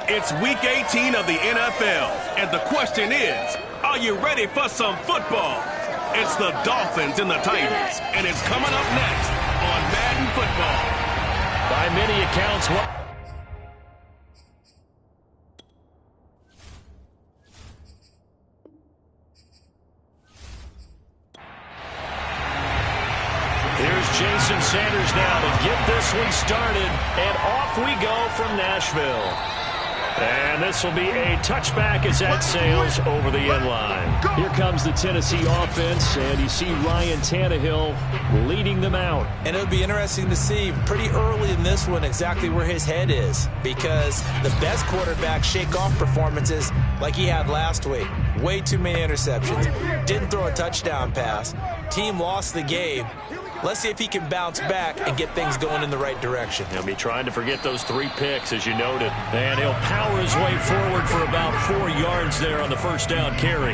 It's Week 18 of the NFL, and the question is, are you ready for some football? It's the Dolphins and the Titans, and it's coming up next on Madden Football. By many accounts, here's Jason Sanders now to get this one started, and off we go from Nashville. And this will be a touchback as that sails over the end line. Here comes the Tennessee offense, and you see Ryan Tannehill leading them out. And it'll be interesting to see pretty early in this one exactly where his head is, because the best quarterbacks shake off performances like he had last week. Way too many interceptions. Didn't throw a touchdown pass. Team lost the game. Let's see if he can bounce back and get things going in the right direction. He'll be trying to forget those 3 picks, as you noted. And he'll power his way forward for about 4 yards there on the first down carry.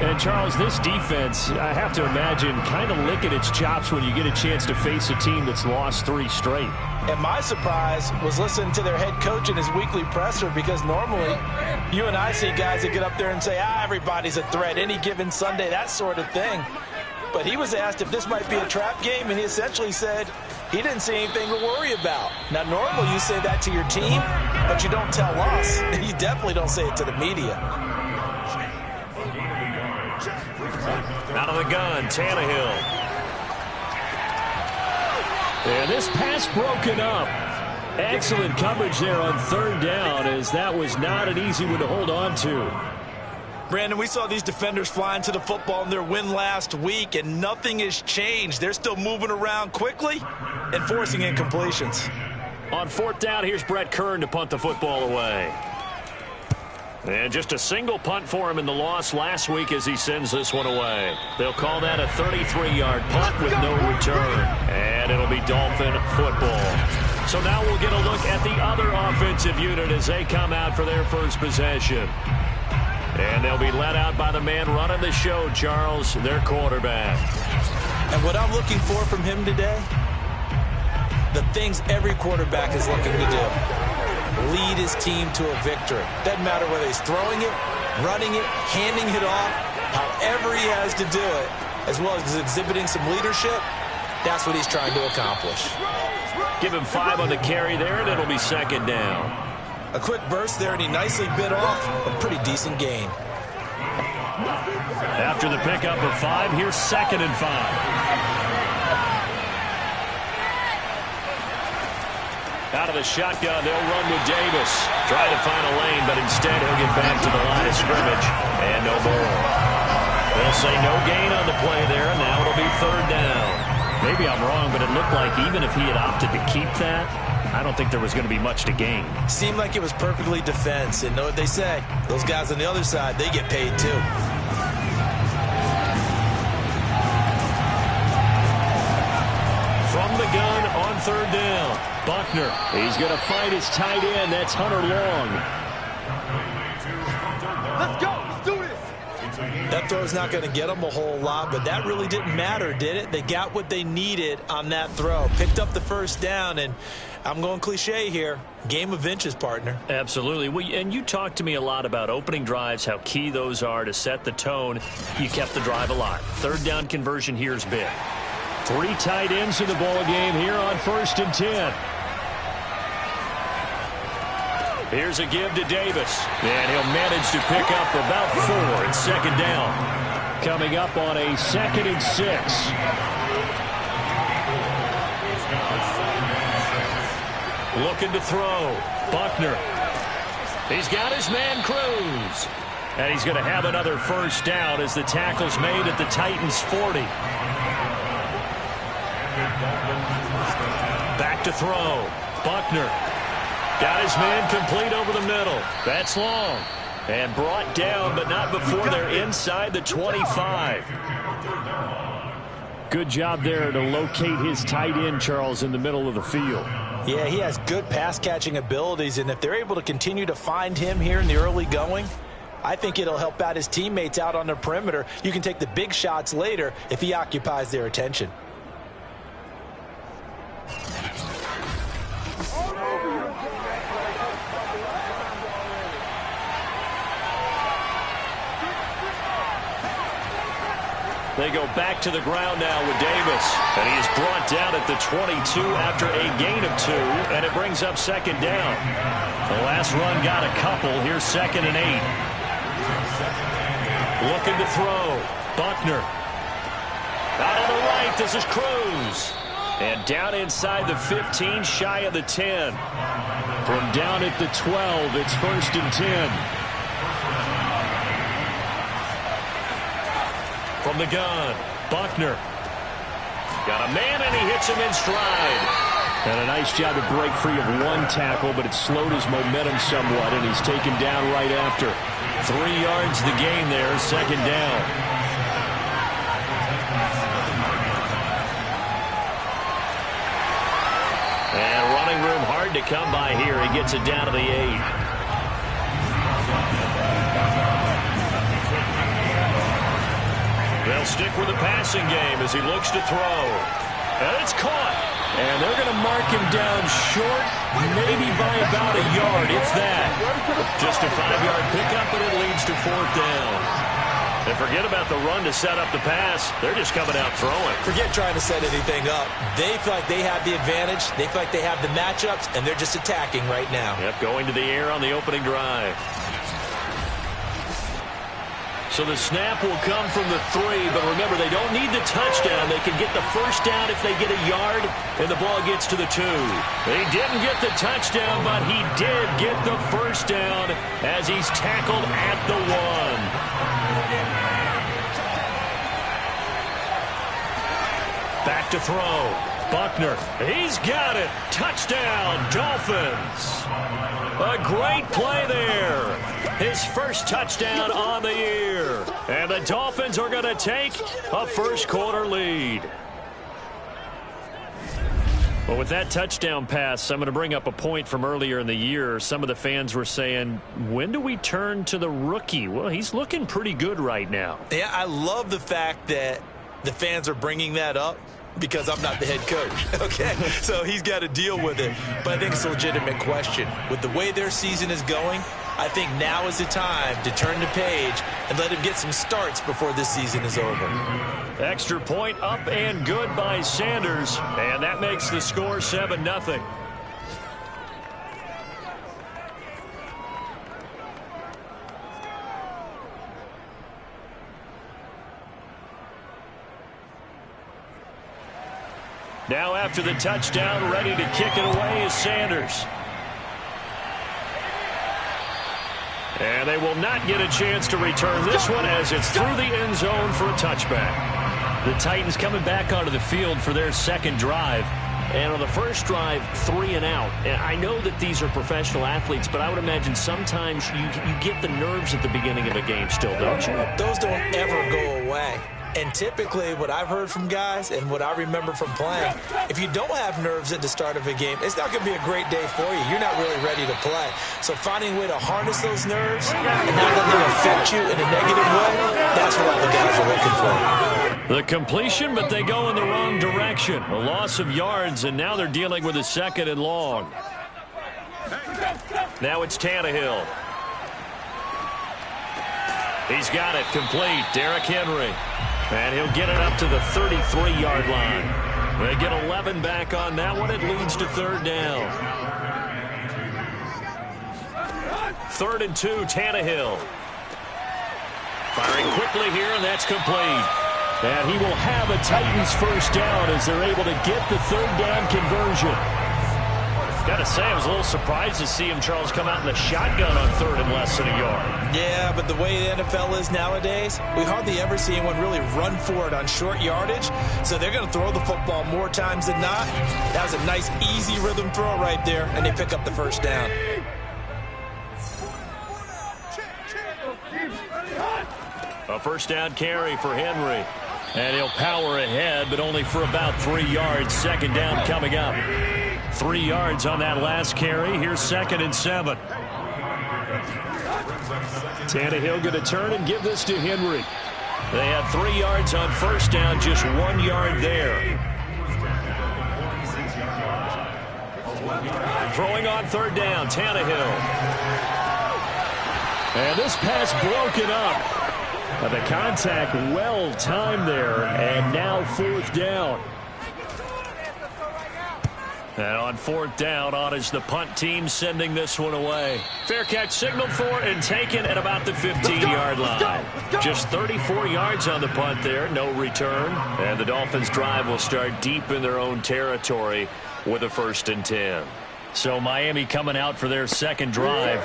And, Charles, this defense, I have to imagine, kind of licking its chops when you get a chance to face a team that's lost 3 straight. And my surprise was listening to their head coach in his weekly presser, because normally you and I see guys that get up there and say, everybody's a threat any given Sunday, that sort of thing. But he was asked if this might be a trap game, and he essentially said he didn't see anything to worry about. Now, normally you say that to your team, but you don't tell us. You definitely don't say it to the media. Out of the gun, Tannehill. And this pass broken up. Excellent coverage there on 3rd down, as that was not an easy one to hold on to. Brandon, we saw these defenders flying to the football in their win last week, and nothing has changed. They're still moving around quickly and forcing incompletions. On 4th down, here's Brett Kern to punt the football away. And just a single punt for him in the loss last week as he sends this one away. They'll call that a 33-yard punt with no return. And it'll be Dolphin football. So now we'll get a look at the other offensive unit as they come out for their first possession. And they'll be led out by the man running the show, Charles, their quarterback. And what I'm looking for from him today, the things every quarterback is looking to do. Lead his team to a victory. Doesn't matter whether he's throwing it, running it, handing it off, however he has to do it, as well as exhibiting some leadership, that's what he's trying to accomplish. Give him 5 on the carry there, and it'll be 2nd down. A quick burst there, and he nicely bit off a pretty decent gain. After the pickup of 5, here's 2nd and 5. Out of the shotgun, they'll run with Davis. Try to find a lane, but instead he'll get back to the line of scrimmage. And no more. They'll say no gain on the play there, and now it'll be 3rd down. Maybe I'm wrong, but it looked like even if he had opted to keep that, I don't think there was going to be much to gain. Seemed like it was perfectly defense. And know what they say? Those guys on the other side, they get paid too. From the gun on 3rd down, Buckner. He's going to find his tight end. That's Hunter Long. Let's go. Let's do this. That throw's not going to get them a whole lot, but that really didn't matter, did it? They got what they needed on that throw. Picked up the 1st down, and I'm going cliche here. Game of inches, partner. Absolutely. And you talked to me a lot about opening drives, how key those are to set the tone. You kept the drive alive. 3rd down conversion here is big. 3 tight ends in the ball game here on 1st and 10. Here's a give to Davis. And he'll manage to pick up about 4 and 2nd down. Coming up on a 2nd and 6. Looking to throw. Buckner. He's got his man Cruz. And he's going to have another 1st down as the tackle's made at the Titans' 40. Back to throw. Buckner. Got his man complete over the middle. That's Long. And brought down, but not before they're inside the 25. Good job there to locate his tight end, Charles, in the middle of the field. Yeah, he has good pass-catching abilities, and if they're able to continue to find him here in the early going, I think it'll help out his teammates out on the perimeter. You can take the big shots later if he occupies their attention. They go back to the ground now with Davis. And he is brought down at the 22 after a gain of 2. And it brings up second down. The last run got a couple. Here's 2nd and 8. Looking to throw. Buckner. Out on the right, this is Cruz. And down inside the 15, shy of the 10. From down at the 12, it's 1st and 10. From the gun, Buckner. Got a man, and he hits him in stride. And a nice job to break free of one tackle, but it slowed his momentum somewhat, and he's taken down right after. 3 yards the gain there, 2nd down. And running room hard to come by here. He gets it down to the 8. They'll stick with the passing game as he looks to throw. And it's caught. And they're going to mark him down short, maybe by about a yard, if that. Just a 5-yard pickup, and it leads to 4th down. And forget about the run to set up the pass. They're just coming out throwing. Forget trying to set anything up. They feel like they have the advantage. They feel like they have the matchups, and they're just attacking right now. Yep, going to the air on the opening drive. So the snap will come from the 3, but remember, they don't need the touchdown. They can get the 1st down if they get a yard, and the ball gets to the 2. They didn't get the touchdown, but he did get the 1st down as he's tackled at the 1. Back to throw. Buckner. He's got it. Touchdown, Dolphins. A great play there. His first touchdown on the year. And the Dolphins are going to take a first-quarter lead. Well, with that touchdown pass, I'm going to bring up a point from earlier in the year. Some of the fans were saying, when do we turn to the rookie? Well, he's looking pretty good right now. Yeah, I love the fact that the fans are bringing that up because I'm not the head coach, okay? So he's got to deal with it. But I think it's a legitimate question. With the way their season is going, I think now is the time to turn the page and let him get some starts before this season is over. Extra point up and good by Sanders, and that makes the score 7-0. Now after the touchdown, ready to kick it away is Sanders. And they will not get a chance to return this one as it's through the end zone for a touchback. The Titans coming back onto the field for their second drive. And on the first drive, 3 and out. And I know that these are professional athletes, but I would imagine sometimes you get the nerves at the beginning of a game still, don't you? Those don't ever go away. And typically what I've heard from guys and what I remember from playing, if you don't have nerves at the start of a game, it's not going to be a great day for you. You're not really ready to play. So finding a way to harness those nerves and not let them affect you in a negative way, that's what all the guys are looking for. The completion, but they go in the wrong direction. A loss of yards, and now they're dealing with a 2nd and long. Now it's Tannehill. He's got it complete. Derrick Henry. And he'll get it up to the 33-yard line. They get 11 back on that one. It leads to 3rd down. 3rd and 2, Tannehill. Firing quickly here, and that's complete. And he will have a Titans first down as they're able to get the 3rd down conversion. Got to say, I was a little surprised to see him, Charles, come out in the shotgun on 3rd and less than a yard. Yeah, but the way the NFL is nowadays, we hardly ever see anyone really run for it on short yardage. So they're going to throw the football more times than not. That was a nice, easy rhythm throw right there, and they pick up the first down. A first down carry for Henry. And he'll power ahead, but only for about 3 yards. 2nd down coming up. 3 yards on that last carry. Here's 2nd and 7. Tannehill going to turn and give this to Henry. They had 3 yards on first down, just 1 yard there. Throwing on 3rd down, Tannehill. And this pass broken up. The contact well timed there, and now 4th down. And on 4th down, on is the punt team sending this one away. Fair catch signaled for and taken at about the 15-yard line. Just 34 yards on the punt there, no return. And the Dolphins drive will start deep in their own territory with a 1st and 10. So Miami coming out for their second drive.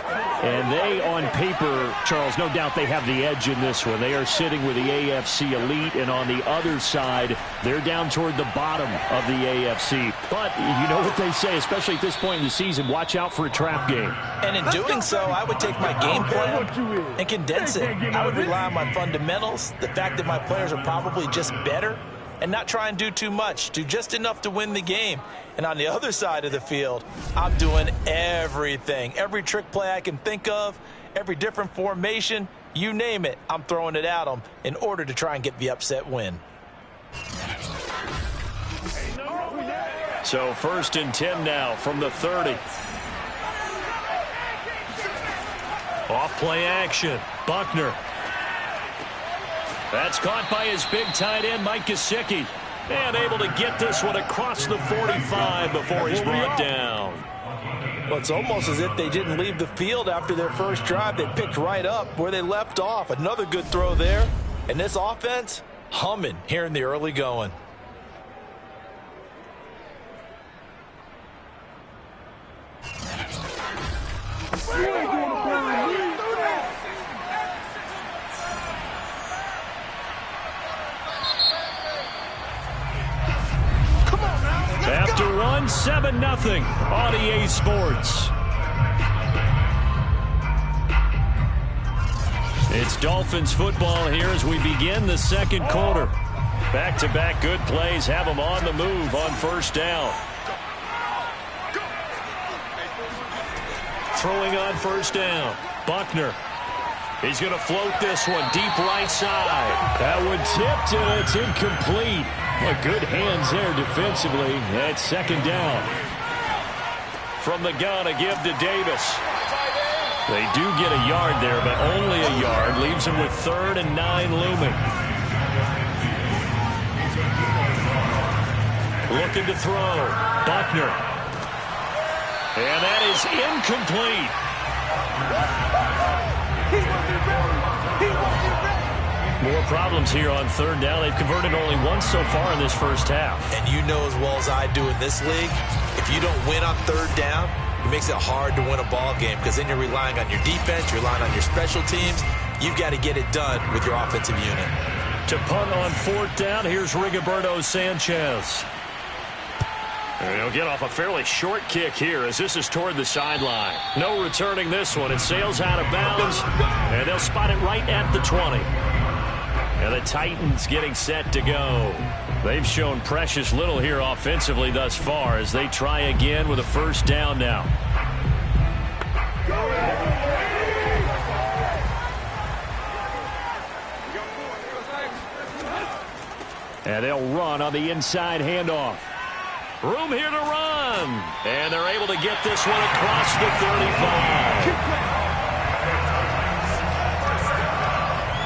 And they, on paper, Charles, no doubt they have the edge in this one. They are sitting with the AFC elite, and on the other side, they're down toward the bottom of the AFC. But you know what they say, especially at this point in the season, watch out for a trap game. And in doing so, I would take my game plan and condense it. I would rely on my fundamentals, the fact that my players are probably just better, and not try and do too much. Do just enough to win the game. And on the other side of the field, I'm doing everything. Every trick play I can think of, every different formation, you name it, I'm throwing it at them in order to try and get the upset win. So 1st and 10 now from the 30. Off play action. Buckner. That's caught by his big tight end, Mike Gesicki. And able to get this one across the 45 before he's brought down. Well, it's almost as if they didn't leave the field after their first drive. They picked right up where they left off. Another good throw there. And this offense, humming here in the early going. After one, 7-0 on EA Sports. It's Dolphins football here as we begin the second quarter. Back-to-back good plays have them on the move on 1st down. Throwing on 1st down. Buckner. He's going to float this one deep right side. That one tipped, and it's incomplete. Well, good hands there defensively. That's 2nd down. From the gun, a give to Davis. They do get a yard there, but only a yard. Leaves them with 3rd and 9 looming. Looking to throw. Buckner. And that is incomplete. More problems here on 3rd down. They've converted only once so far in this first half. And you know as well as I do in this league, if you don't win on 3rd down, it makes it hard to win a ball game because then you're relying on your defense, you're relying on your special teams. You've got to get it done with your offensive unit. To punt on 4th down, here's Rigoberto Sanchez. And he'll get off a fairly short kick here as this is toward the sideline. No returning this one. It sails out of bounds, and they'll spot it right at the 20. And the Titans getting set to go. They've shown precious little here offensively thus far as they try again with a 1st down now. And they'll run on the inside handoff. Room here to run. And they're able to get this one across the 35.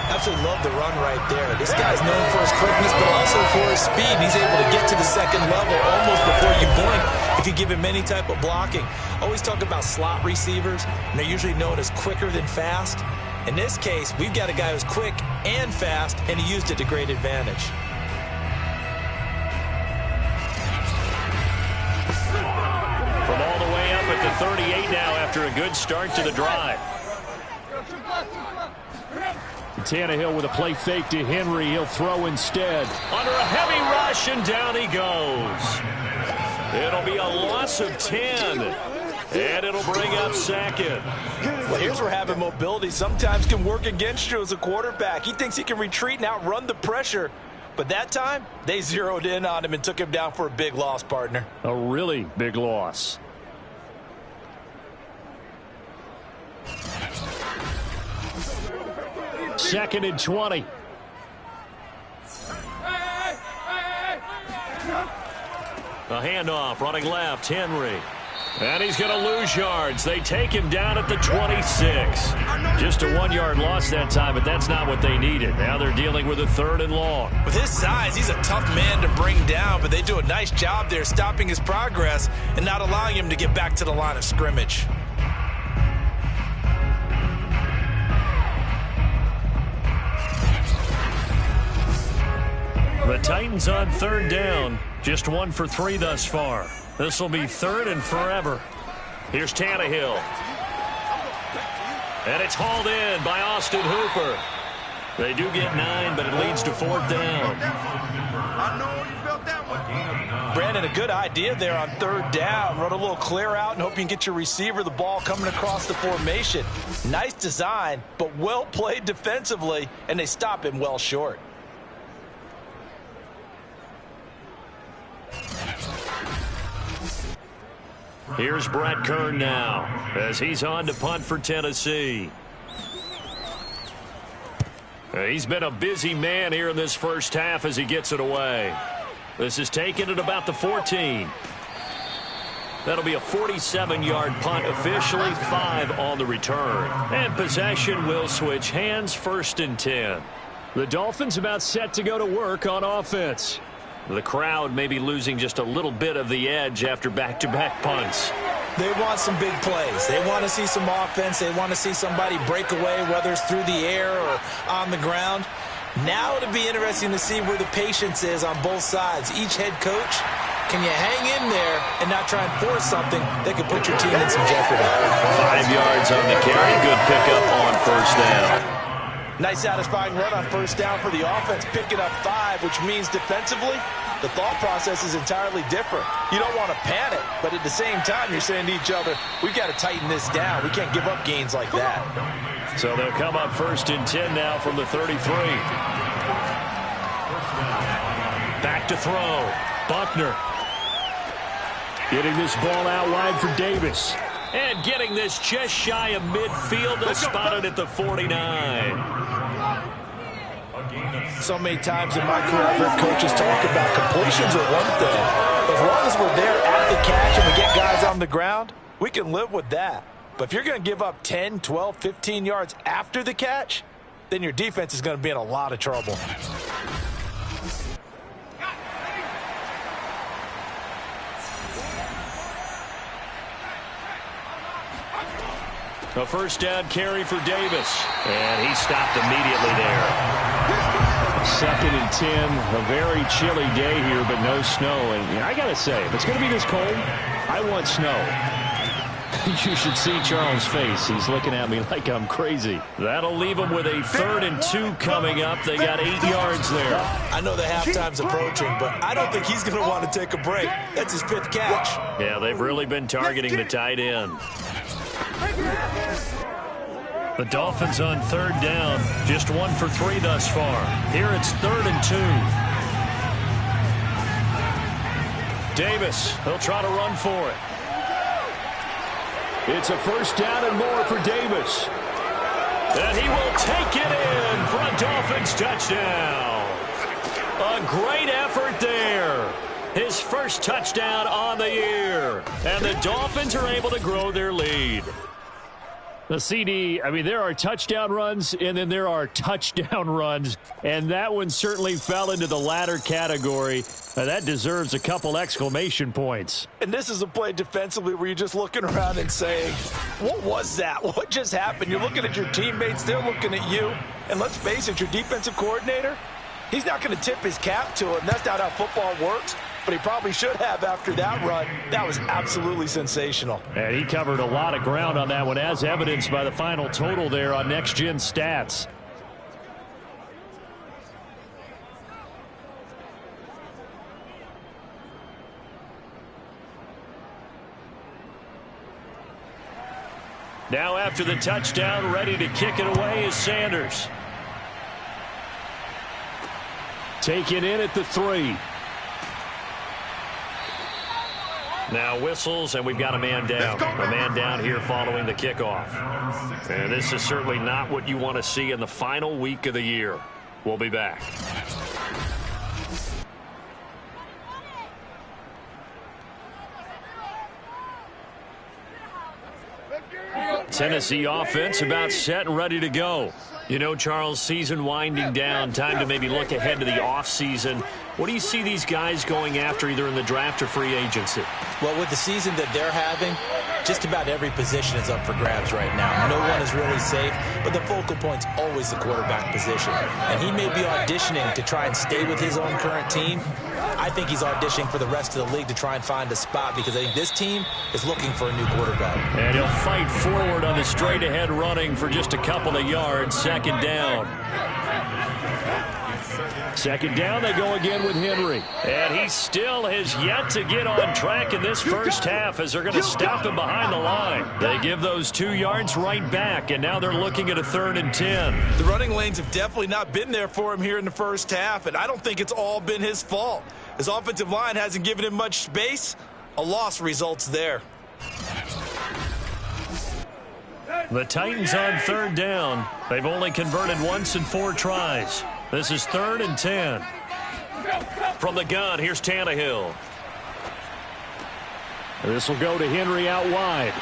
Absolutely love the run right there. This guy's known for his quickness, but also for his speed. He's able to get to the 2nd level almost before you blink if you give him any type of blocking. Always talk about slot receivers, and they're usually known as quicker than fast. In this case, we've got a guy who's quick and fast, and he used it to great advantage. From all the way up at the 38 now after a good start to the drive. Tannehill with a play fake to Henry. He'll throw instead. Under a heavy rush, and down he goes. It'll be a loss of 10. And it'll bring up 2nd. Well, here's where having mobility sometimes can work against you as a quarterback. He thinks he can retreat and outrun the pressure. But that time, they zeroed in on him and took him down for a big loss, partner. A really big loss. Second and 20. A handoff, running left, Henry. And he's going to lose yards. They take him down at the 26. Just a 1-yard loss that time, but that's not what they needed. Now they're dealing with a 3rd and long. With his size, he's a tough man to bring down, but they do a nice job there stopping his progress and not allowing him to get back to the line of scrimmage. The Titans on 3rd down. Just 1 for 3 thus far. This will be 3rd and forever. Here's Tannehill. And it's hauled in by Austin Hooper. They do get 9, but it leads to 4th down. Brandon, a good idea there on 3rd down. Run a little clear out and hope you can get your receiver the ball coming across the formation. Nice design, but well played defensively, and they stop him well short. Here's Brett Kern now as he's on to punt for Tennessee. He's been a busy man here in this first half as he gets it away. This is taken at about the 14. That'll be a 47-yard punt, officially 5 on the return. And possession will switch hands, 1st and 10. The Dolphins about set to go to work on offense. The crowd may be losing just a little bit of the edge after back-to-back punts. They want some big plays. They want to see some offense. They want to see somebody break away, whether it's through the air or on the ground. Now it'll be interesting to see where the patience is on both sides. Each head coach, can you hang in there and not try and force something that could put your team in some jeopardy? 5 yards on the carry. Good pickup on 1st down. Nice satisfying run on 1st down for the offense, picking up 5, which means defensively, the thought process is entirely different. You don't want to panic, but at the same time, you're saying to each other, we've got to tighten this down. We can't give up gains like that. So they'll come up 1st and 10 now from the 33. Back to throw. Buckner. Getting this ball out wide for Davis. And getting this just shy of midfield. They'll spot it at the 49. So many times in my career, I've heard coaches talk about completions are one thing. As long as we're there at the catch and we get guys on the ground, we can live with that. But if you're going to give up 10, 12, 15 yards after the catch, then your defense is going to be in a lot of trouble. A 1st down carry for Davis. And he stopped immediately there. 2nd and 10, a very chilly day here, but no snow. And I got to say, if it's going to be this cold, I want snow. You should see Charles' face. He's looking at me like I'm crazy. That'll leave him with a 3rd and 2 coming up. They got 8 yards there. I know the halftime's approaching, but I don't think he's going to want to take a break. That's his 5th catch. Yeah, they've really been targeting the tight end. The Dolphins on 3rd down, just 1 for 3 thus far. Here it's 3rd and 2. Davis, he'll try to run for it. It's a 1st down and more for Davis. And he will take it in for a Dolphins touchdown. A great effort there. His 1st touchdown on the year. And the Dolphins are able to grow their lead. The CD, I mean, there are touchdown runs, and then there are touchdown runs, and that one certainly fell into the latter category. That deserves a couple exclamation points. And this is a play defensively where you're just looking around and saying, what was that? What just happened? You're looking at your teammates, they're looking at you, and let's face it, your defensive coordinator, he's not going to tip his cap to it, and that's not how football works. But he probably should have after that run. That was absolutely sensational. And he covered a lot of ground on that one, as evidenced by the final total there on Next Gen Stats. Now after the touchdown, ready to kick it away is Sanders. Taken in at the 3. Now whistles, and we've got a man down. A man down here following the kickoff. And this is certainly not what you want to see in the final week of the year. We'll be back. Tennessee offense about set and ready to go. You know, Charles, season winding down, time to maybe look ahead to the offseason. What do you see these guys going after either in the draft or free agency? Well, with the season that they're having, just about every position is up for grabs right now. No one is really safe, but the focal point's always the quarterback position. And he may be auditioning to try and stay with his own current team. I think he's auditioning for the rest of the league to try and find a spot because I think this team is looking for a new quarterback. And he'll fight forward on the straight-ahead running for just a couple of yards. Second down. Second down, they go again with Henry. And he still has yet to get on track in this first half as they're going to stop him behind the line. They give those 2 yards right back, and now they're looking at a 3rd and 10. The running lanes have definitely not been there for him here in the first half, and I don't think it's all been his fault. His offensive line hasn't given him much space. A loss results there. The Titans on 3rd down. They've only converted once in 4 tries. This is 3rd and 10. From the gun, here's Tannehill. This will go to Henry out wide.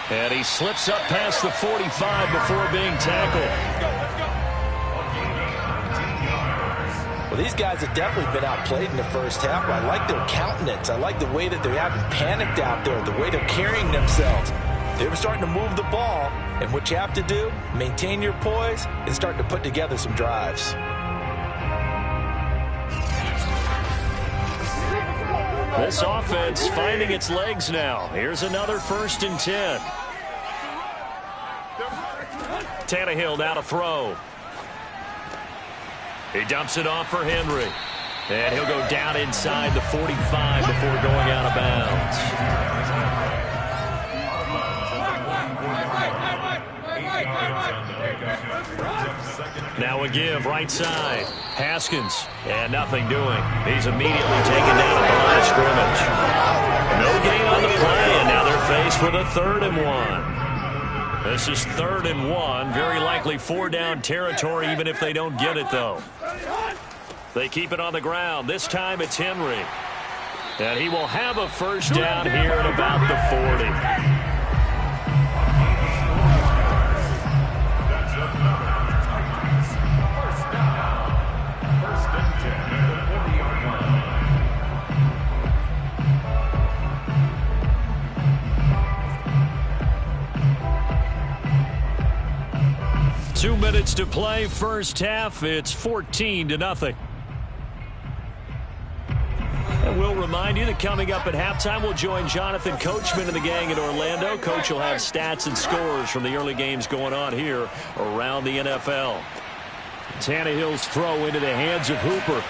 And he slips up past the 45 before being tackled. Well, these guys have definitely been outplayed in the first half. I like their countenance. I like the way that they haven't panicked out there, the way they're carrying themselves. They were starting to move the ball, and what you have to do, maintain your poise and start to put together some drives. This offense finding its legs now. Here's another 1st and 10. Tannehill now to throw. He dumps it off for Henry. And he'll go down inside the 45 before going out of bounds. Now a give right side. Haskins, and nothing doing. He's immediately taken down at the line of scrimmage. No gain on the play, and now they're faced with a 3rd and 1. This is 3rd and 1. Very likely 4-down territory, even if they don't get it, though. They keep it on the ground. This time it's Henry. And he will have a 1st down here at about the 40. 2 minutes to play, first half. It's 14-0. And we'll remind you that coming up at halftime, we'll join Jonathan Coachman and the gang in Orlando. Coach will have stats and scores from the early games going on here around the NFL. Tannehill's throw into the hands of Hooper.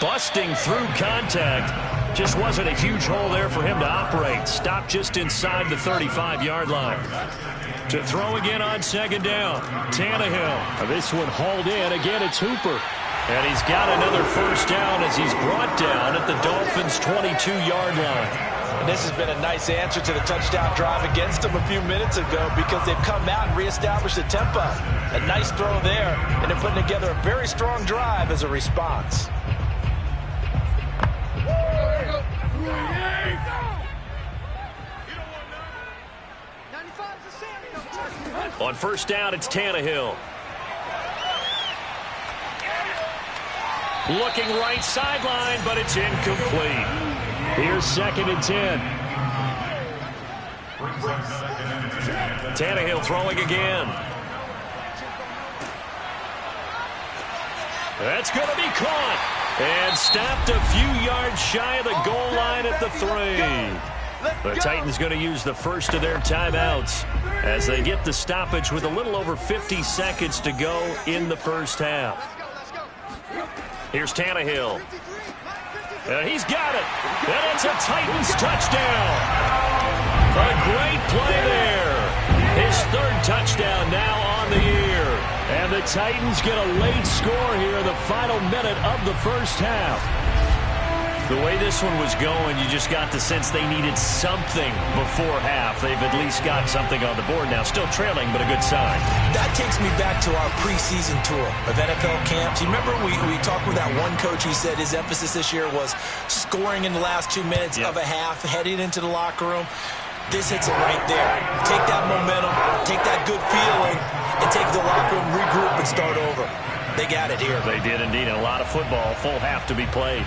Busting through contact. Just wasn't a huge hole there for him to operate. Stopped just inside the 35-yard line. To throw again on 2nd down. Tannehill. This one hauled in. Again, it's Hooper. And he's got another 1st down as he's brought down at the Dolphins' 22-yard line. And this has been a nice answer to the touchdown drive against them a few minutes ago because they've come out and reestablished the tempo. A nice throw there, and they're putting together a very strong drive as a response. On 1st down, it's Tannehill. Looking right sideline, but it's incomplete. Here's 2nd and 10. Tannehill throwing again. That's going to be caught. And stopped a few yards shy of the goal line at the 3. The Titans going to use the first of their timeouts as they get the stoppage with a little over 50 seconds to go in the first half. Here's Tannehill. And he's got it. And it's a Titans touchdown. A great play there. His 3rd touchdown now on the year. And the Titans get a late score here in the final minute of the first half. The way this one was going, you just got the sense they needed something before half. They've at least got something on the board now. Still trailing, but a good sign. That takes me back to our preseason tour of NFL camps. You remember we talked with that one coach who said his emphasis this year was scoring in the last 2 minutes of a half, heading into the locker room. This hits it right there. Take that momentum, take that good feeling, and take the locker room, regroup, and start over. They got it here. They did indeed. A lot of football, full half to be played.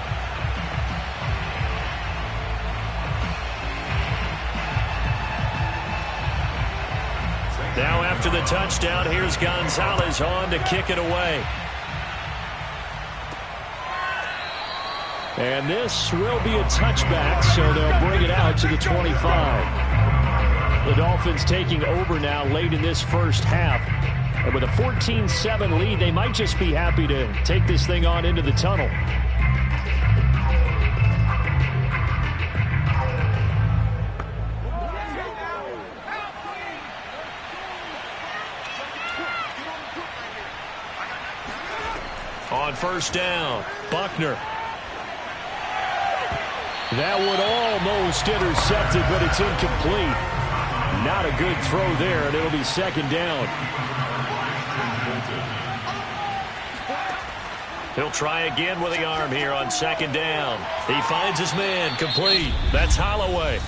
Now after the touchdown, here's Gonzalez on to kick it away. And this will be a touchback, so they'll bring it out to the 25. The Dolphins taking over now late in this first half. And with a 14-7 lead, they might just be happy to take this thing on into the tunnel. On first down, Buckner. That would almost intercept it, but it's incomplete. Not a good throw there, and it'll be second down. He'll try again with the arm here on second down. He finds his man, complete. That's Holloway.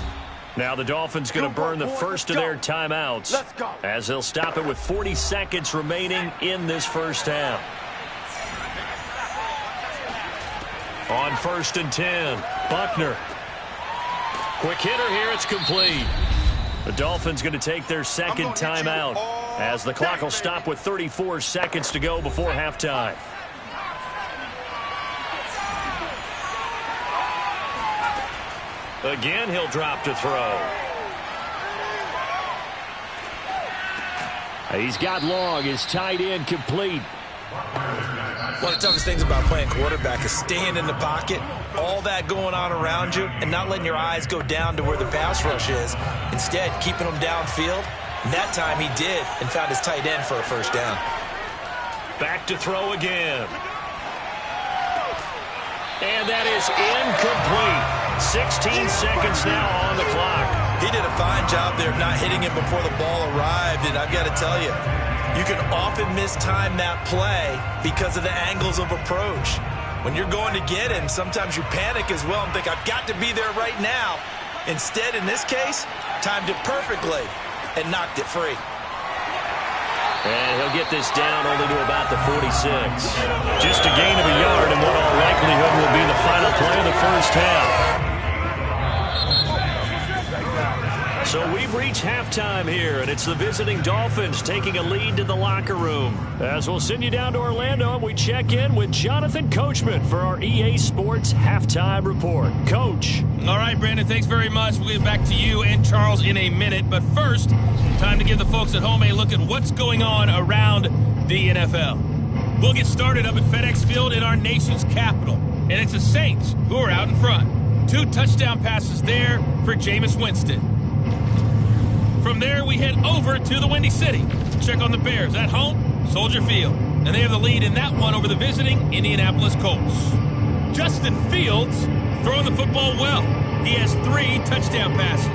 Now the Dolphins going to burn the first of their timeouts as they'll stop it with 40 seconds remaining in this first half. On first and 10, Buckner. Quick hitter here, it's complete. The Dolphins going to take their second timeout as the clock will stop with 34 seconds to go before halftime. Again, he'll drop to throw. He's got long, his tight end complete. One of the toughest things about playing quarterback is staying in the pocket, all that going on around you, and not letting your eyes go down to where the pass rush is. Instead, keeping them downfield. And that time he did and found his tight end for a first down. Back to throw again. And that is incomplete. 16 seconds now on the clock. He did a fine job there of not hitting him before the ball arrived, and I've got to tell you, you can often mistime that play because of the angles of approach. When you're going to get him, sometimes you panic as well and think, I've got to be there right now. Instead, in this case, timed it perfectly and knocked it free. And he'll get this down only to about the 46. Just a gain of a yard in what all likelihood will be the final play of the first half. So we've reached halftime here, and it's the visiting Dolphins taking a lead to the locker room. As we'll send you down to Orlando, and we check in with Jonathan Coachman for our EA Sports Halftime Report. Coach. All right, Brandon, thanks very much. We'll get back to you and Charles in a minute. But first, time to give the folks at home a look at what's going on around the NFL. We'll get started up at FedEx Field in our nation's capital. And it's the Saints who are out in front. 2 touchdown passes there for Jameis Winston. From there, we head over to the Windy City. Check on the Bears at home, Soldier Field. And they have the lead in that one over the visiting Indianapolis Colts. Justin Fields throwing the football well. He has 3 touchdown passes.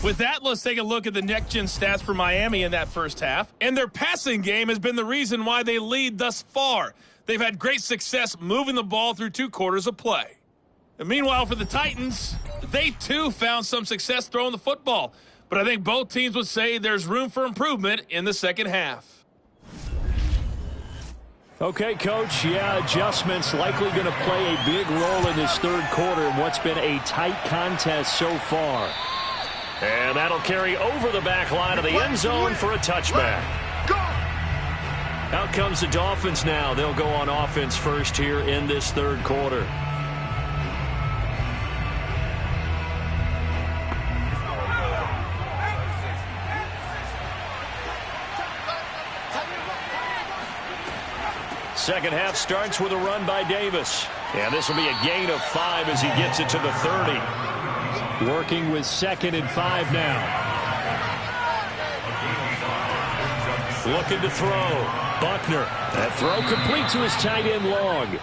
With that, let's take a look at the next-gen stats for Miami in that first half. And their passing game has been the reason why they lead thus far. They've had great success moving the ball through 2 quarters of play. And meanwhile, for the Titans, they too found some success throwing the football. But I think both teams would say there's room for improvement in the second half. Okay, Coach, adjustments likely going to play a big role in this third quarter in what's been a tight contest so far. And that'll carry over the back line of the end zone for a touchback. Out comes the Dolphins now. They'll go on offense first here in this third quarter. Second half starts with a run by Davis. And this will be a gain of 5 as he gets it to the 30. Working with 2nd and 5 now. Looking to throw. Buckner. That throw complete to his tight end Long.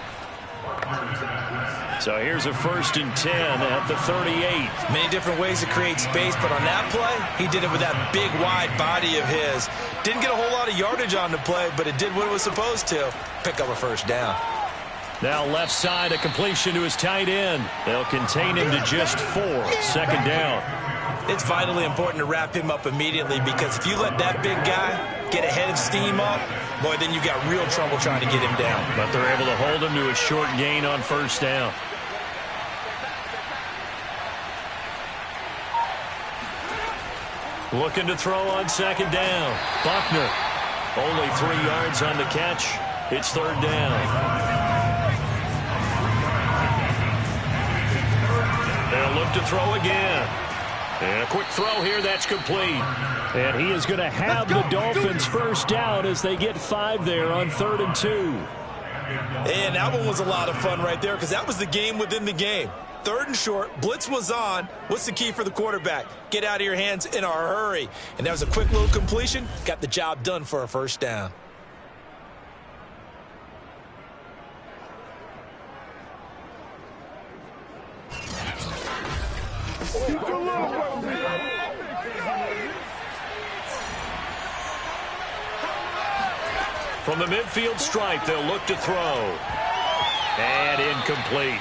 So here's a 1st and 10 at the 38. Many different ways to create space, but on that play, he did it with that big, wide body of his. Didn't get a whole lot of yardage on the play, but it did what it was supposed to. Pick up a 1st down. Now left side, a completion to his tight end. They'll contain him to just 4. 2nd down. It's vitally important to wrap him up immediately, because if you let that big guy get ahead of steam up, boy, then you got real trouble trying to get him down. But they're able to hold him to a short gain on 1st down. Looking to throw on 2nd down. Buckner. Only 3 yards on the catch. It's 3rd down. They'll look to throw again. And a quick throw here, that's complete. And he is going to have the Dolphins 1st down as they get 5 there on 3rd and 2. And that one was a lot of fun right there, because that was the game within the game. 3rd and short, blitz was on. What's the key for the quarterback? Get out of your hands in a hurry. And that was a quick little completion. Got the job done for a 1st down. From the midfield stripe, they'll look to throw. And incomplete.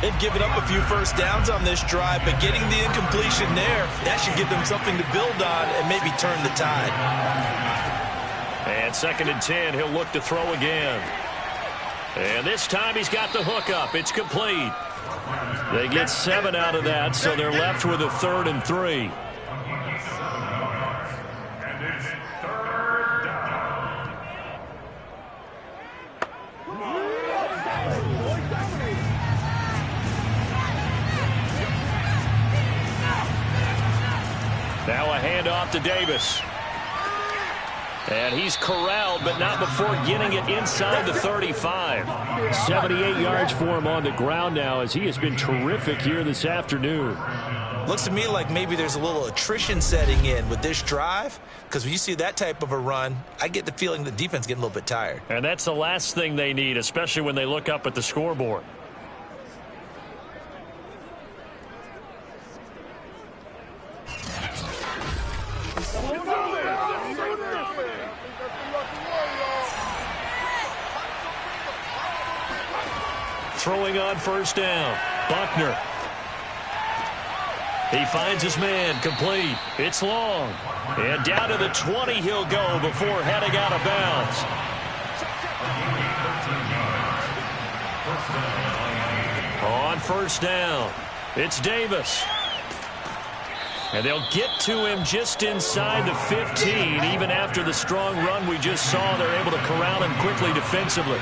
They've given up a few 1st downs on this drive, but getting the incompletion there, that should give them something to build on and maybe turn the tide. And 2nd and 10, he'll look to throw again. And this time he's got the hook up. It's complete. They get 7 out of that, so they're left with a 3rd and 3. Now a handoff to Davis. And he's corralled, but not before getting it inside the 35. 78 yards for him on the ground now, as he has been terrific here this afternoon. Looks to me like maybe there's a little attrition setting in with this drive, because when you see that type of a run, I get the feeling the defense getting a little bit tired. And that's the last thing they need, especially when they look up at the scoreboard. Throwing on 1st down. Buckner. He finds his man, complete. It's long. And down to the 20 he'll go before heading out of bounds. On 1st down, it's Davis. And they'll get to him just inside the 15. Even after the strong run we just saw, they're able to corral him quickly defensively.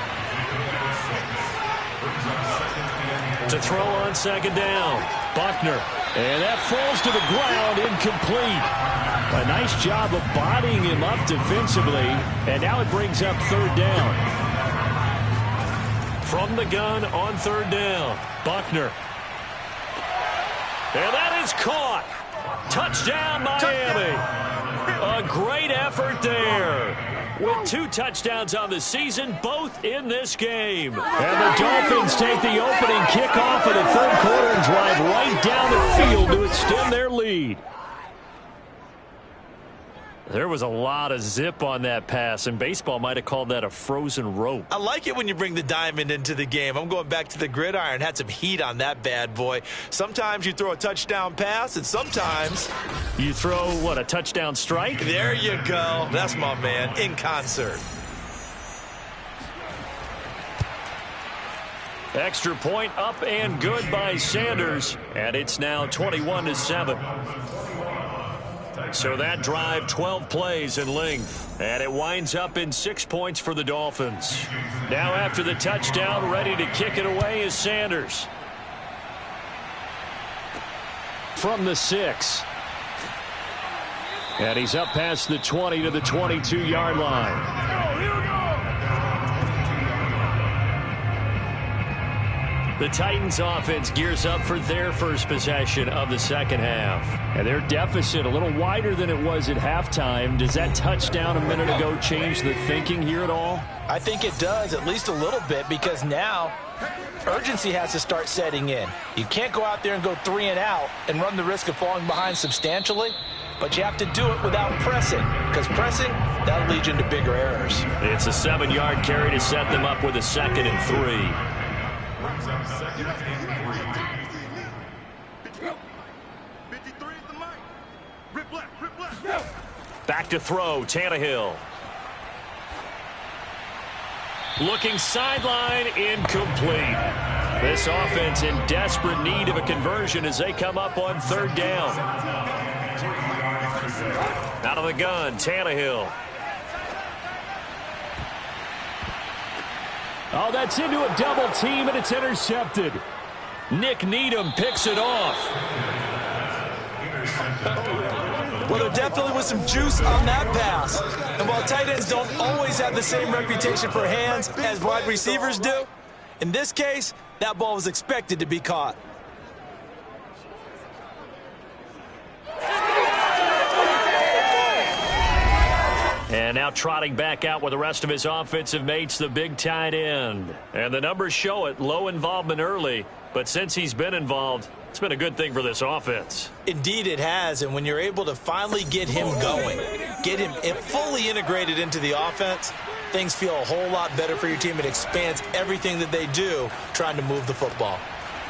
To throw on 2nd down, Buckner. And that falls to the ground, incomplete. A nice job of bodying him up defensively. And now it brings up 3rd down. From the gun on 3rd down, Buckner. And that is caught. Touchdown, Miami. A great effort there. With 2 touchdowns on the season, both in this game. And the Dolphins take the opening kickoff of the 3rd quarter and drive right down the field to extend their lead. There was a lot of zip on that pass, and baseball might have called that a frozen rope. I like it when you bring the diamond into the game. I'm going back to the gridiron. Had some heat on that bad boy. Sometimes you throw a touchdown pass, and sometimes you throw, what, a touchdown strike? There you go. That's my man, in concert. Extra point up and good by Sanders, and it's now 21-7. So that drive, 12 plays in length, and it winds up in 6 points for the Dolphins. Now after the touchdown, ready to kick it away is Sanders. From the 6. And he's up past the 20 to the 22-yard line. The Titans offense gears up for their first possession of the 2nd half. And their deficit a little wider than it was at halftime. Does that touchdown a minute ago change the thinking here at all? I think it does, at least a little bit, because now Urgency has to start setting in. You can't go out there and go 3 and out and run the risk of falling behind substantially, but you have to do it without pressing, because pressing, that'll lead you into bigger errors. It's a 7-yard carry to set them up with a 2nd and 3. Back to throw, Tannehill. Looking sideline, incomplete. This offense in desperate need of a conversion as they come up on 3rd down. Out of the gun, Tannehill. Oh, that's into a double team, and it's intercepted. Nick Needham picks it off. Well, there definitely was some juice on that pass. And while tight ends don't always have the same reputation for hands as wide receivers do, in this case, that ball was expected to be caught. And now trotting back out with the rest of his offensive mates, the big tight end. And the numbers show it, low involvement early, but since he's been involved, it's been a good thing for this offense. Indeed it has, and when you're able to finally get him going, get him fully integrated into the offense, things feel a whole lot better for your team. It expands everything that they do trying to move the football.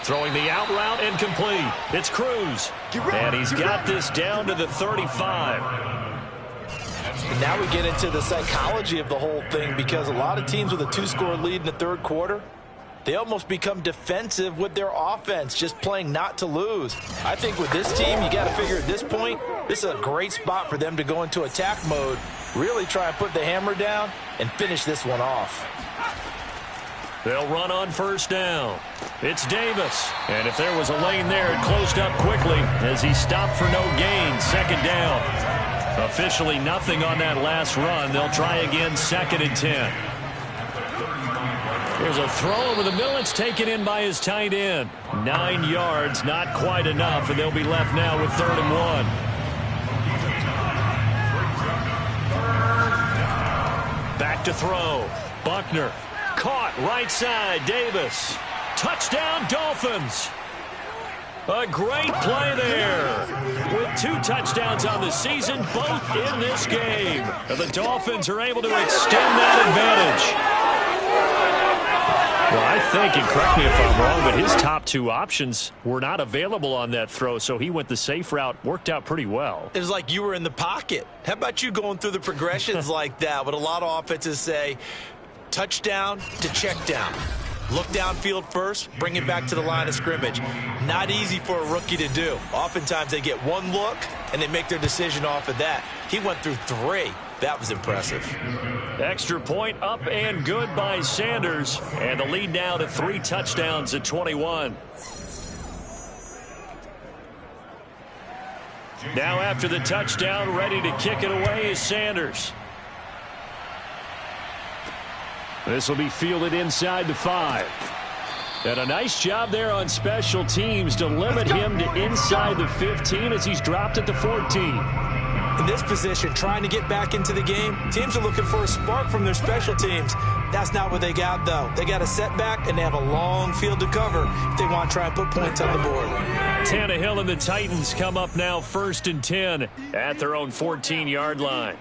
Throwing the out route and complete. It's Cruz. And he's got this down to the 35. And now we get into the psychology of the whole thing, because a lot of teams with a 2-score lead in the 3rd quarter, they almost become defensive with their offense, just playing not to lose. I think with this team, you got to figure at this point, this is a great spot for them to go into attack mode, really try and put the hammer down and finish this one off. They'll run on 1st down. It's Davis. And if there was a lane there, it closed up quickly as he stopped for no gain. 2nd down. Officially nothing on that last run. They'll try again, 2nd and 10. There's a throw over the middle. It's taken in by his tight end. 9 yards, not quite enough, and they'll be left now with 3rd and 1. Back to throw. Buckner. Caught right side. Davis. Touchdown, Dolphins. A great play there. With 2 touchdowns on the season, both in this game. And the Dolphins are able to extend that advantage. Well, I think, and correct me if I'm wrong, but his top 2 options were not available on that throw, so he went the safe route. Worked out pretty well. It was like you were in the pocket. How about you going through the progressions like that? What a lot of offenses say, touchdown to check down. Look downfield first, bring it back to the line of scrimmage. Not easy for a rookie to do. Oftentimes they get 1 look, and they make their decision off of that. He went through 3. That was impressive. Extra point up and good by Sanders. And the lead now to 3 touchdowns at 21. Now after the touchdown, ready to kick it away is Sanders. This will be fielded inside the 5. And a nice job there on special teams to limit him to inside the 15 as he's dropped at the 14. In this position, trying to get back into the game, teams are looking for a spark from their special teams. That's not what they got, though. They got a setback, and they have a long field to cover if they want to try and put points on the board. Tannehill and the Titans come up now 1st and 10 at their own 14-yard line.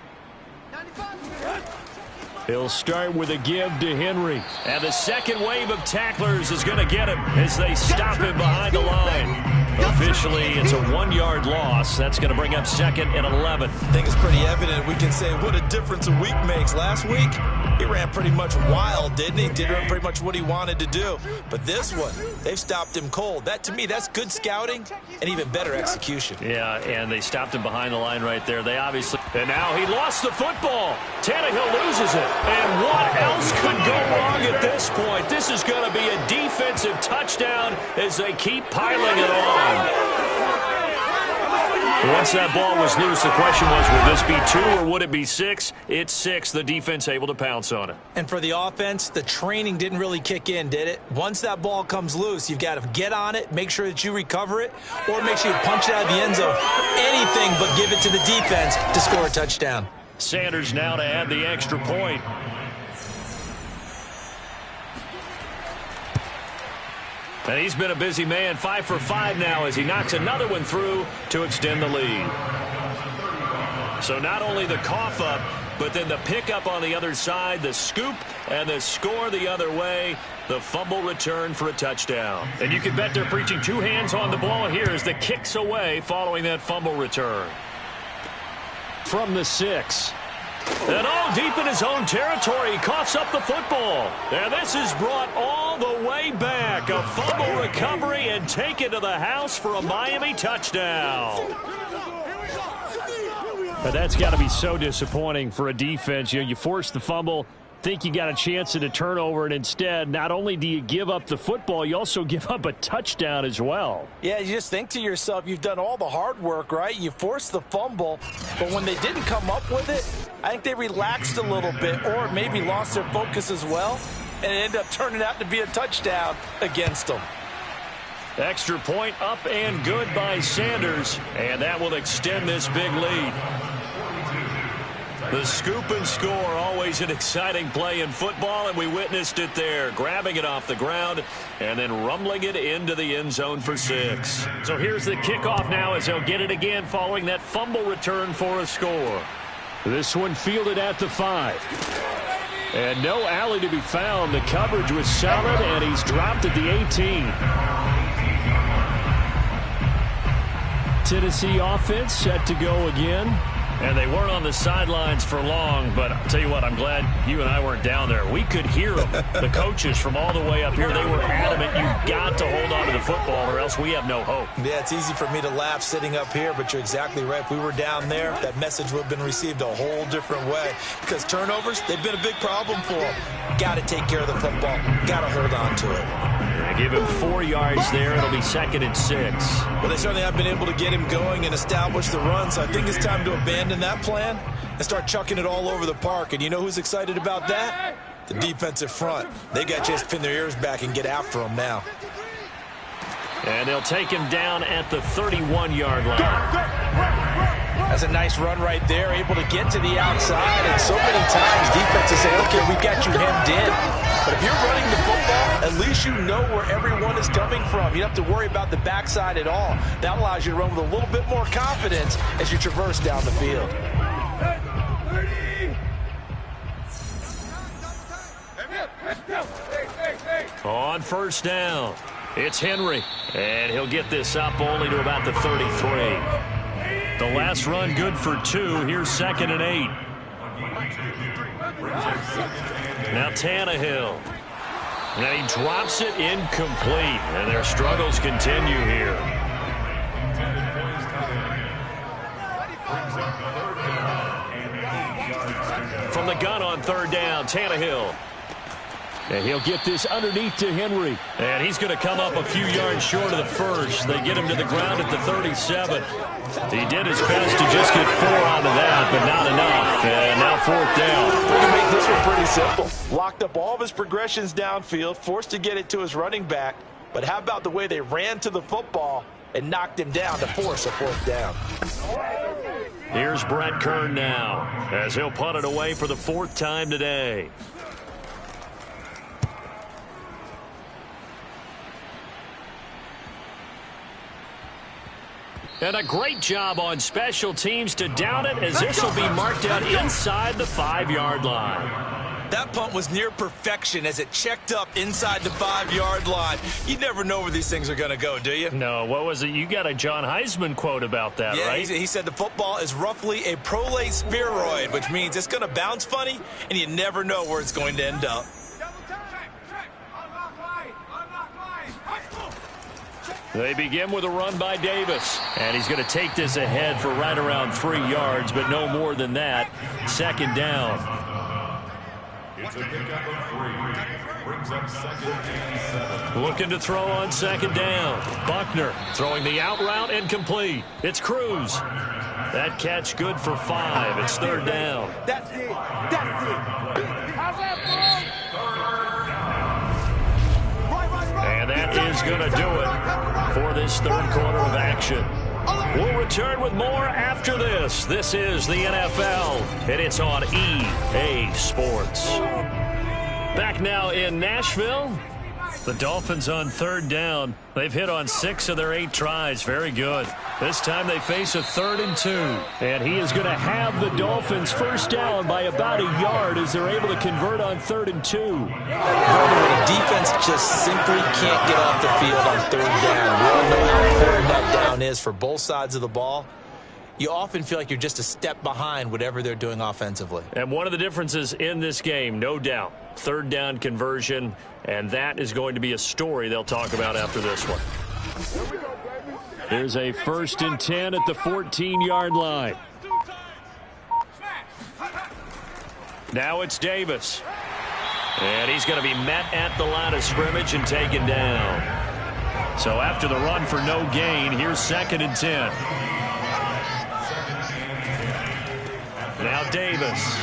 He'll start with a give to Henry. And the second wave of tacklers is going to get him as they stop him behind the line. Officially, it's a 1-yard loss. That's going to bring up 2nd and 11. I think it's pretty evident. We can say what a difference a week makes. Last week, he ran pretty much wild, didn't he? Did pretty much what he wanted to do. But this one, they've stopped him cold. That, to me, that's good scouting and even better execution. Yeah, and they stopped him behind the line right there. They obviously... And now he lost the football. Tannehill loses it. And what else could go wrong at this point? This is going to be a defensive touchdown as they keep piling it on. Once that ball was loose, the question was, will this be 2 or would it be 6? It's 6. The defense able to pounce on it. And for the offense, the training didn't really kick in, did it? Once that ball comes loose, you've got to get on it, make sure that you recover it, or make sure you punch it out of the end zone. Anything but give it to the defense to score a touchdown. Sanders now to add the extra point. And he's been a busy man, 5 for 5 now as he knocks another one through to extend the lead. So not only the cough up, but then the pickup on the other side, the scoop, and the score the other way. The fumble return for a touchdown. And you can bet they're preaching two hands on the ball here as the kick's away following that fumble return. From the 6. And all deep in his own territory, he coughs up the football. And this is brought all the way back. A fumble recovery and taken to the house for a Miami touchdown. But that's got to be so disappointing for a defense. You force the fumble, think you got a chance at a turnover, and instead, not only do you give up the football, you also give up a touchdown as well. Yeah, you just think to yourself, you've done all the hard work, right? You forced the fumble, but when they didn't come up with it, I think they relaxed a little bit or maybe lost their focus as well, and it ended up turning out to be a touchdown against them. Extra point up and good by Sanders, and that will extend this big lead. The scoop and score, always an exciting play in football, and we witnessed it there, grabbing it off the ground and then rumbling it into the end zone for 6. So here's the kickoff now as they'll get it again following that fumble return for a score. This one fielded at the 5. And no alley to be found. The coverage was solid, and he's dropped at the 18. Tennessee offense set to go again. And they weren't on the sidelines for long, but I'll tell you what, I'm glad you and I weren't down there. We could hear them. The coaches from all the way up here, they were adamant, you've got to hold on to the football or else we have no hope. Yeah, it's easy for me to laugh sitting up here, but you're exactly right. If we were down there, that message would have been received a whole different way. Because turnovers, they've been a big problem for them. Got to take care of the football. Got to hold on to it. Give him 4 yards there. It'll be 2nd and 6. Well, they certainly have been able to get him going and establish the run, so I think it's time to abandon that plan and start chucking it all over the park. And you know who's excited about that? The defensive front. They got a chance to pin their ears back and get after him now. And they'll take him down at the 31-yard line. That's a nice run right there, able to get to the outside. And so many times defenses say, okay, we've got you hemmed in. But if you're running the football, at least you know where everyone is coming from. You don't have to worry about the backside at all. That allows you to run with a little bit more confidence as you traverse down the field. On first down, it's Henry. And he'll get this up only to about the 33. The last run good for 2. Here's 2nd and 8. Now Tannehill. And he drops it incomplete. And their struggles continue here. From the gun on 3rd down, Tannehill. And he'll get this underneath to Henry. And he's going to come up a few yards short of the first. They get him to the ground at the 37. He did his best to just get 4 out of that, but not enough. And now 4th down. We can make this one pretty simple. Locked up all of his progressions downfield, forced to get it to his running back. But how about the way they ran to the football and knocked him down to force a 4th down? Here's Brett Kern now as he'll punt it away for the 4th time today. And a great job on special teams to down it as this will be marked out inside the 5-yard line. That punt was near perfection as it checked up inside the 5-yard line. You never know where these things are going to go, do you? No, what was it? You got a John Heisman quote about that, right? He said the football is roughly a prolate spheroid, which means it's going to bounce funny, and you never know where it's going to end up. They begin with a run by Davis. And he's going to take this ahead for right around 3 yards, but no more than that. 2nd down. It's a pickup of 3. Brings up 2nd and 7. Looking to throw on 2nd down. Buckner throwing the out route and complete. It's Cruz. That catch good for 5. It's 3rd down. That's it. That's it. How's that, bro? And that is going to do it for this 3rd quarter of action. We'll return with more after this. This is the NFL, and it's on EA Sports. Back now in Nashville The Dolphins on third down. They've hit on 6 of their 8 tries. Very good. This time they face a 3rd and 2. And he is going to have the Dolphins first down by about a yard as they're able to convert on 3rd and 2. When a defense just simply can't get off the field on 3rd down, we all know how important that down is for both sides of the ball. You often feel like you're just a step behind whatever they're doing offensively. And one of the differences in this game, no doubt, 3rd down conversion, and that is going to be a story they'll talk about after this one. There's a 1st and 10 at the 14-yard line. Now it's Davis. And he's going to be met at the line of scrimmage and taken down. So after the run for no gain, here's 2nd and 10. Now Davis.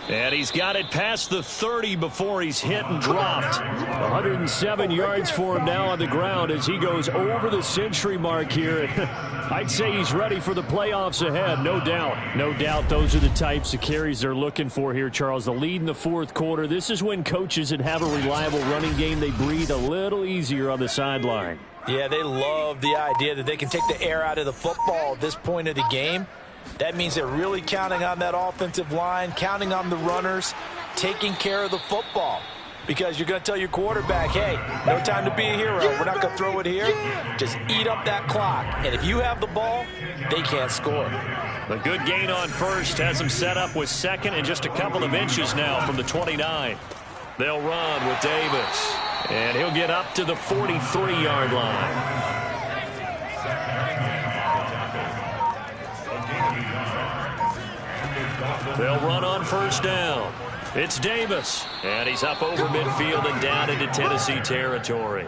And he's got it past the 30 before he's hit and dropped. 107 yards for him now on the ground as he goes over the century mark here. I'd say he's ready for the playoffs ahead, no doubt. No doubt those are the types of carries they're looking for here, Charles. The lead in the 4th quarter. This is when coaches that have a reliable running game, they breathe a little easier on the sideline. Yeah, they love the idea that they can take the air out of the football at this point of the game. That means they're really counting on that offensive line, counting on the runners, taking care of the football. Because you're going to tell your quarterback, hey, no time to be a hero. We're not going to throw it here. Just eat up that clock. And if you have the ball, they can't score. The good gain on first has them set up with 2nd and just a couple of inches now from the 29. They'll run with Davis. And he'll get up to the 43-yard line. They'll run on 1st down. It's Davis, and he's up over midfield and down into Tennessee territory.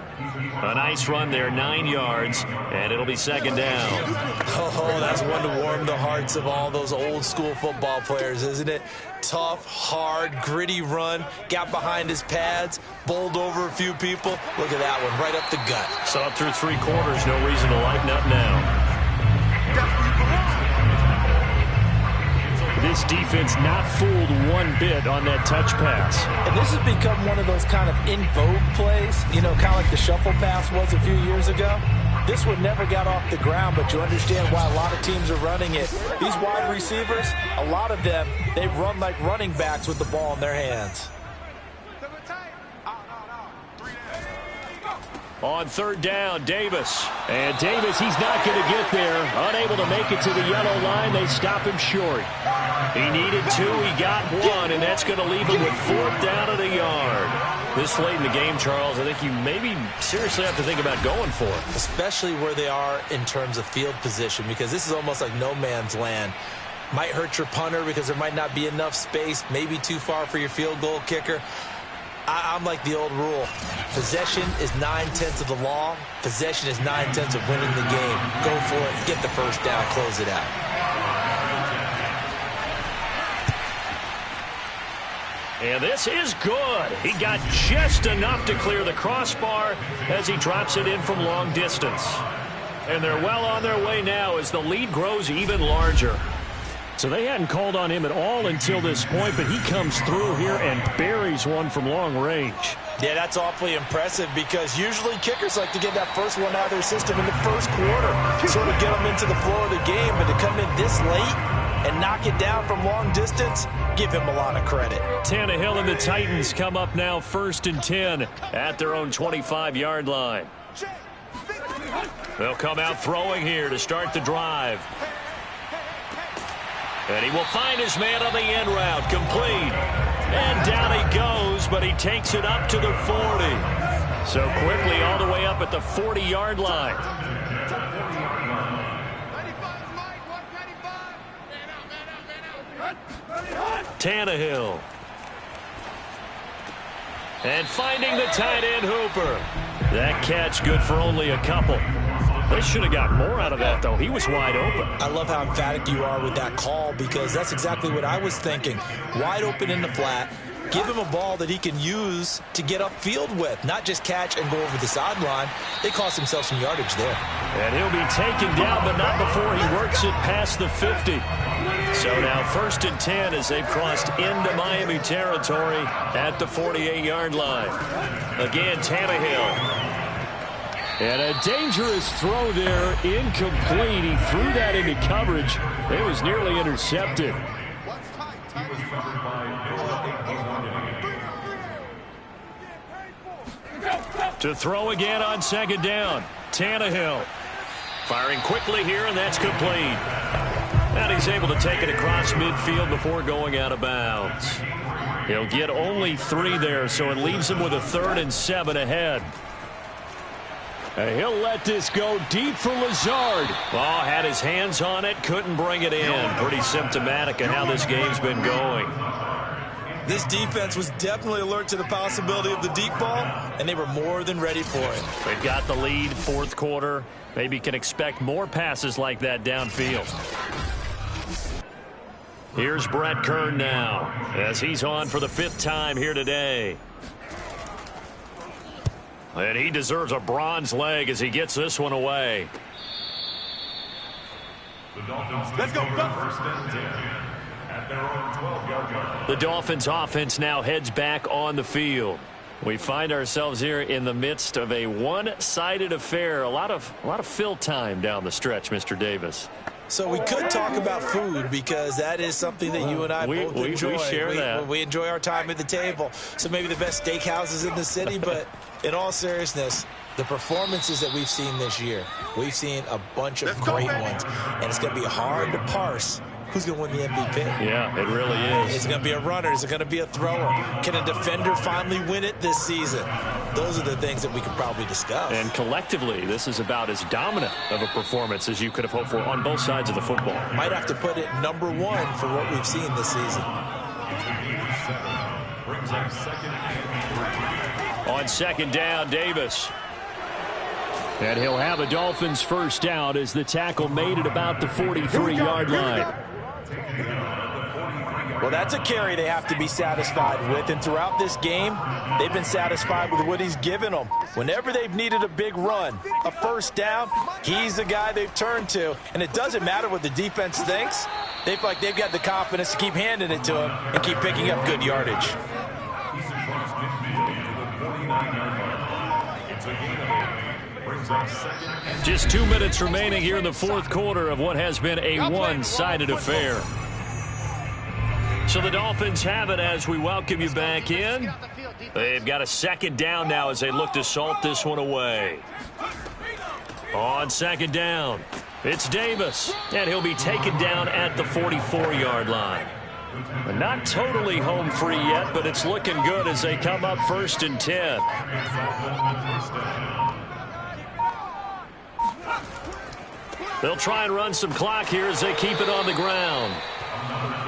A nice run there, 9 yards, and it'll be 2nd down. Oh, that's one to warm the hearts of all those old-school football players, isn't it? Tough, hard, gritty run, got behind his pads, bowled over a few people. Look at that one, right up the gut. So up through 3 quarters, no reason to lighten up now. This defense not fooled one bit on that touch pass. And this has become one of those kind of in vogue plays, you know, kind of like the shuffle pass was a few years ago. This one never got off the ground, but you understand why a lot of teams are running it. These wide receivers, a lot of them, they run like running backs with the ball in their hands. On 3rd down, Davis. And Davis, he's not going to get there. Unable to make it to the yellow line. They stop him short. He needed 2. He got 1, and that's going to leave him with 4th down at a yard. This late in the game, Charles, I think you maybe seriously have to think about going for it. Especially where they are in terms of field position, because this is almost like no man's land. Might hurt your punter because there might not be enough space, maybe too far for your field goal kicker. I'm like the old rule. Possession is 9/10 of the law. Possession is 9/10 of winning the game. Go for it. Get the first down. Close it out. And this is good. He got just enough to clear the crossbar as he drops it in from long distance. And they're well on their way now as the lead grows even larger. So they hadn't called on him at all until this point, but he comes through here and buries one from long range. Yeah, that's awfully impressive because usually kickers like to get that first one out of their system in the first quarter, sort of get them into the flow of the game, but to come in this late and knock it down from long distance, give him a lot of credit. Tannehill and the Titans come up now 1st and 10 at their own 25-yard line. They'll come out throwing here to start the drive. And he will find his man on the end route, complete. And down he goes, but he takes it up to the 40. So quickly all the way up at the 40-yard line. Tannehill. And finding the tight end Hooper. That catch good for only a couple. They should have got more out of that, though. He was wide open. I love how emphatic you are with that call because that's exactly what I was thinking. Wide open in the flat. Give him a ball that he can use to get upfield with, not just catch and go over the sideline. They cost themselves some yardage there. And he'll be taken down, but not before he works it past the 50. So now 1st and 10 as they've crossed into Miami territory at the 48-yard line. Again, Tannehill. And a dangerous throw there, incomplete. He threw that into coverage. It was nearly intercepted. To throw again on 2nd down. Tannehill firing quickly here, and that's complete. And he's able to take it across midfield before going out of bounds. He'll get only 3 there, so it leaves him with a 3rd and 7 ahead. And he'll let this go deep for Lazard. Oh, had his hands on it, couldn't bring it in. Pretty symptomatic of how this game's been going. This defense was definitely alert to the possibility of the deep ball, and they were more than ready for it. They've got the lead, 4th quarter. Maybe can expect more passes like that downfield. Here's Brett Kern now as he's on for the 5th time here today. And he deserves a bronze leg as he gets this one away. The Dolphins let's go. 1st and 10 at their own 12-yard line. The Dolphins offense now heads back on the field. We find ourselves here in the midst of a one-sided affair. A lot of fill time down the stretch, Mr. Davis. So we could talk about food because that is something that you and I both enjoy. We share that. We enjoy our time at the table. So maybe the best steakhouses in the city, but in all seriousness, the performances that we've seen this year, we've seen a bunch of great ones, and it's going to be hard to parse who's going to win the MVP. Yeah, it really is. Is it going to be a runner? Is it going to be a thrower? Can a defender finally win it this season? Those are the things that we could probably discuss. And collectively, this is about as dominant of a performance as you could have hoped for on both sides of the football. Might have to put it #1 for what we've seen this season. Brings up 2nd and 3. On 2nd down, Davis. And he'll have a Dolphins 1st down as the tackle made at about the 43-yard line. Well, that's a carry they have to be satisfied with, and throughout this game, they've been satisfied with what he's given them. Whenever they've needed a big run, a 1st down, he's the guy they've turned to, and it doesn't matter what the defense thinks. They feel like they've got the confidence to keep handing it to him and keep picking up good yardage. Just 2 minutes remaining here in the 4th quarter of what has been a one-sided affair. So the Dolphins have it as we welcome you back in. They've got a 2nd down now as they look to salt this one away. On 2nd down, it's Davis, and he'll be taken down at the 44-yard line. Not totally home free yet, but it's looking good as they come up 1st and 10. They'll try and run some clock here as they keep it on the ground.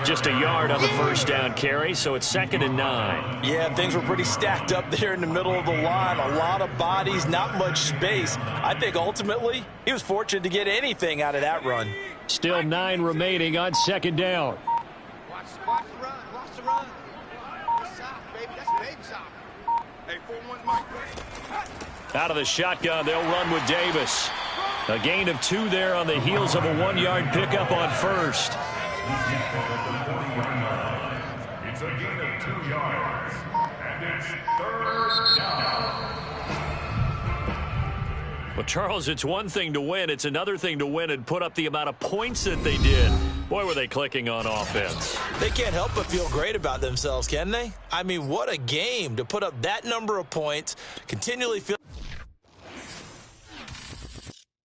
Just a yard on the 1st down carry, so it's 2nd and 9. Yeah, things were pretty stacked up there in the middle of the line. A lot of bodies, not much space. I think ultimately he was fortunate to get anything out of that run. Still 9 remaining on 2nd down. Watch the run. Watch the run. Soft, baby. That's baby soft. Hey, 4-1 Mike. Out of the shotgun, they'll run with Davis. A gain of 2 there on the heels of a 1-yard pickup on 1st. It's a gain of 2 yards, and it's 3rd down. Well, Charles, it's one thing to win. It's another thing to win and put up the amount of points that they did. Boy, were they clicking on offense. They can't help but feel great about themselves, can they? I mean, what a game to put up that number of points, continually feel